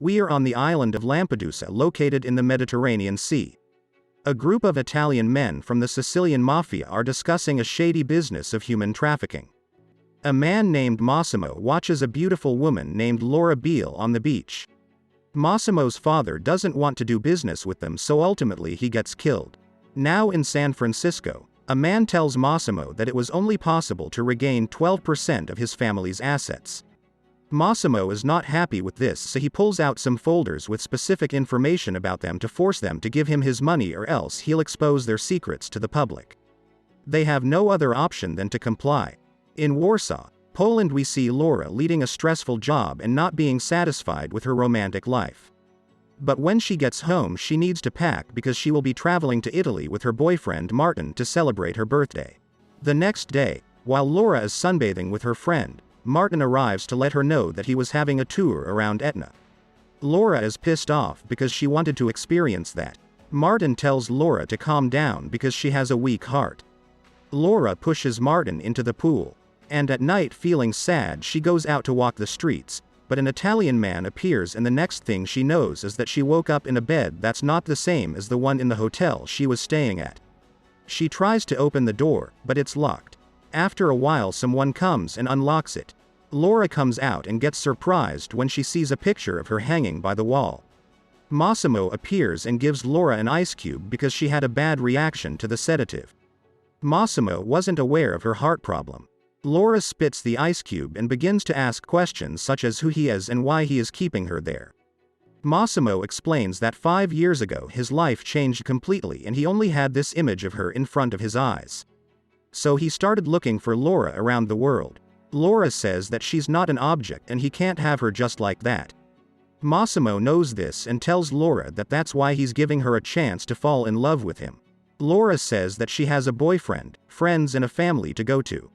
We are on the island of Lampedusa, located in the Mediterranean Sea. A group of Italian men from the Sicilian mafia are discussing a shady business of human trafficking. A man named Massimo watches a beautiful woman named Laura Beale on the beach. Massimo's father doesn't want to do business with them, so ultimately he gets killed. Now in San Francisco, a man tells Massimo that it was only possible to regain 12% of his family's assets. Massimo is not happy with this, so he pulls out some folders with specific information about them to force them to give him his money, or else he'll expose their secrets to the public. They have no other option than to comply. In Warsaw, Poland, we see Laura leading a stressful job and not being satisfied with her romantic life. But when she gets home, she needs to pack because she will be traveling to Italy with her boyfriend Martin to celebrate her birthday. The next day, while Laura is sunbathing with her friend, Martin arrives to let her know that he was having a tour around Etna. Laura is pissed off because she wanted to experience that. Martin tells Laura to calm down because she has a weak heart. Laura pushes Martin into the pool. And at night, feeling sad, she goes out to walk the streets, but an Italian man appears, and the next thing she knows is that she woke up in a bed that's not the same as the one in the hotel she was staying at. She tries to open the door, but it's locked. After a while, someone comes and unlocks it. Laura comes out and gets surprised when she sees a picture of her hanging by the wall. Massimo appears and gives Laura an ice cube because she had a bad reaction to the sedative. Massimo wasn't aware of her heart problem. Laura spits the ice cube and begins to ask questions such as who he is and why he is keeping her there. Massimo explains that 5 years ago his life changed completely and he only had this image of her in front of his eyes. So he started looking for Laura around the world. Laura says that she's not an object and he can't have her just like that. Massimo knows this and tells Laura that that's why he's giving her a chance to fall in love with him. Laura says that she has a boyfriend, friends and a family to go to.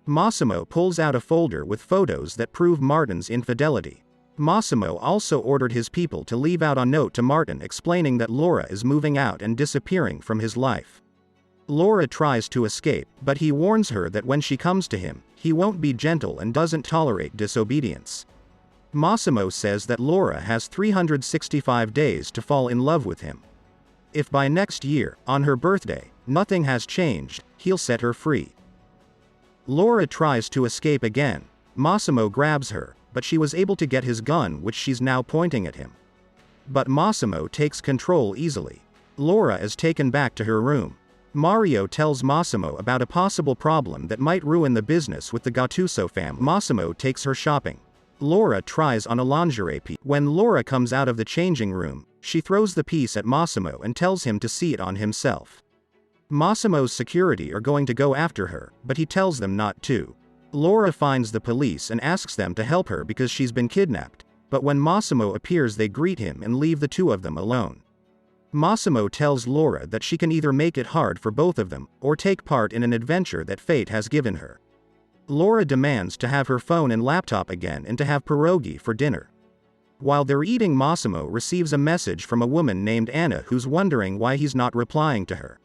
Massimo pulls out a folder with photos that prove Martin's infidelity. Massimo also ordered his people to leave out a note to Martin explaining that Laura is moving out and disappearing from his life. Laura tries to escape, but he warns her that when she comes to him, he won't be gentle and doesn't tolerate disobedience. Massimo says that Laura has 365 days to fall in love with him. If by next year, on her birthday, nothing has changed, he'll set her free. Laura tries to escape again. Massimo grabs her, but she was able to get his gun, which she's now pointing at him. But Massimo takes control easily. Laura is taken back to her room. Mario tells Massimo about a possible problem that might ruin the business with the Gattuso family. Massimo takes her shopping. Laura tries on a lingerie piece. When Laura comes out of the changing room, she throws the piece at Massimo and tells him to see it on himself. Massimo's security are going to go after her, but he tells them not to. Laura finds the police and asks them to help her because she's been kidnapped, but when Massimo appears they greet him and leave the two of them alone. Massimo tells Laura that she can either make it hard for both of them, or take part in an adventure that fate has given her. Laura demands to have her phone and laptop again and to have pierogi for dinner. While they're eating, Massimo receives a message from a woman named Anna who's wondering why he's not replying to her.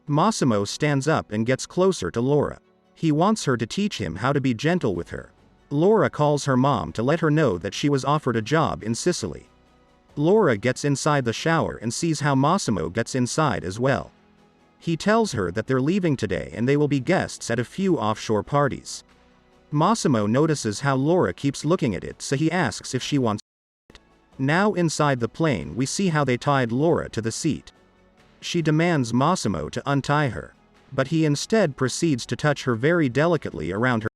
Massimo stands up and gets closer to Laura. He wants her to teach him how to be gentle with her. Laura calls her mom to let her know that she was offered a job in Sicily. Laura gets inside the shower and sees how Massimo gets inside as well. He tells her that they're leaving today and they will be guests at a few offshore parties. Massimo notices how Laura keeps looking at it, so he asks if she wants it. Now inside the plane we see how they tied Laura to the seat. She demands Massimo to untie her, but he instead proceeds to touch her very delicately around her.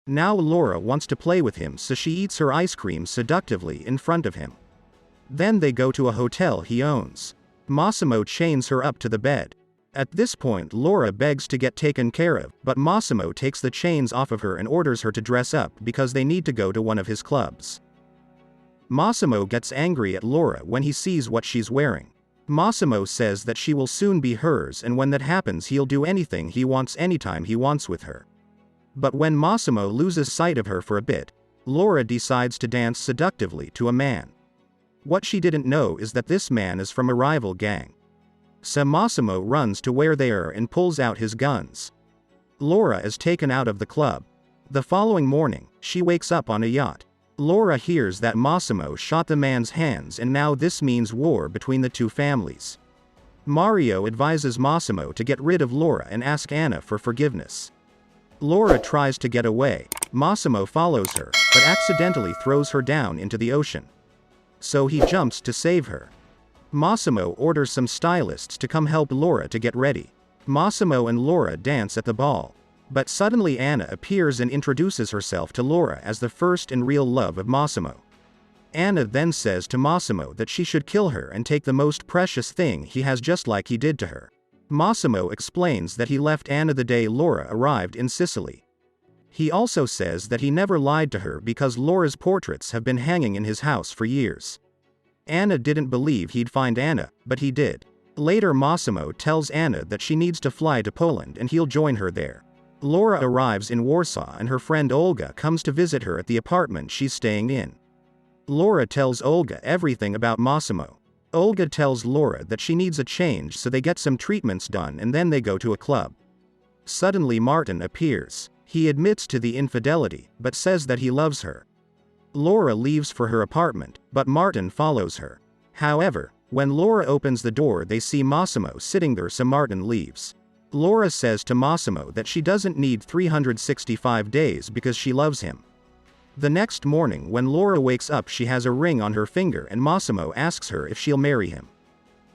Now Laura wants to play with him, so she eats her ice cream seductively in front of him. Then they go to a hotel he owns. Massimo chains her up to the bed. At this point Laura begs to get taken care of, but Massimo takes the chains off of her and orders her to dress up because they need to go to one of his clubs. Massimo gets angry at Laura when he sees what she's wearing. Massimo says that she will soon be hers, and when that happens he'll do anything he wants anytime he wants with her. But when Massimo loses sight of her for a bit, Laura decides to dance seductively to a man. What she didn't know is that this man is from a rival gang. So Massimo runs to where they are and pulls out his guns. Laura is taken out of the club. The following morning, she wakes up on a yacht. Laura hears that Massimo shot the man's hands and now this means war between the two families. Mario advises Massimo to get rid of Laura and ask Anna for forgiveness. Laura tries to get away. Massimo follows her, but accidentally throws her down into the ocean. So he jumps to save her. Massimo orders some stylists to come help Laura to get ready. Massimo and Laura dance at the ball. But suddenly Anna appears and introduces herself to Laura as the first and real love of Massimo. Anna then says to Massimo that she should kill her and take the most precious thing he has just like he did to her. Massimo explains that he left Anna the day Laura arrived in Sicily. He also says that he never lied to her because Laura's portraits have been hanging in his house for years. Anna didn't believe he'd find Anna, but he did. Later Massimo tells Anna that she needs to fly to Poland and he'll join her there. Laura arrives in Warsaw and her friend Olga comes to visit her at the apartment she's staying in. Laura tells Olga everything about Massimo. Olga tells Laura that she needs a change so they get some treatments done and then they go to a club. Suddenly Martin appears. He admits to the infidelity, but says that he loves her. Laura leaves for her apartment, but Martin follows her. However, when Laura opens the door they see Massimo sitting there so Martin leaves. Laura says to Massimo that she doesn't need 365 days because she loves him. The next morning when Laura wakes up she has a ring on her finger and Massimo asks her if she'll marry him.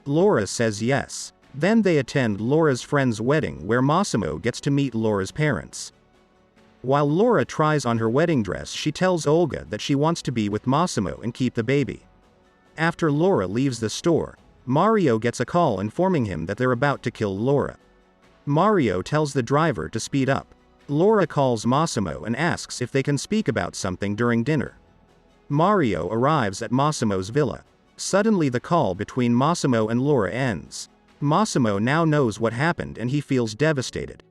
Laura says yes. Then they attend Laura's friend's wedding where Massimo gets to meet Laura's parents. While Laura tries on her wedding dress she tells Olga that she wants to be with Massimo and keep the baby. After Laura leaves the store, Mario gets a call informing him that they're about to kill Laura. Mario tells the driver to speed up. Laura calls Massimo and asks if they can speak about something during dinner. Mario arrives at Massimo's villa. Suddenly the call between Massimo and Laura ends. Massimo now knows what happened and he feels devastated.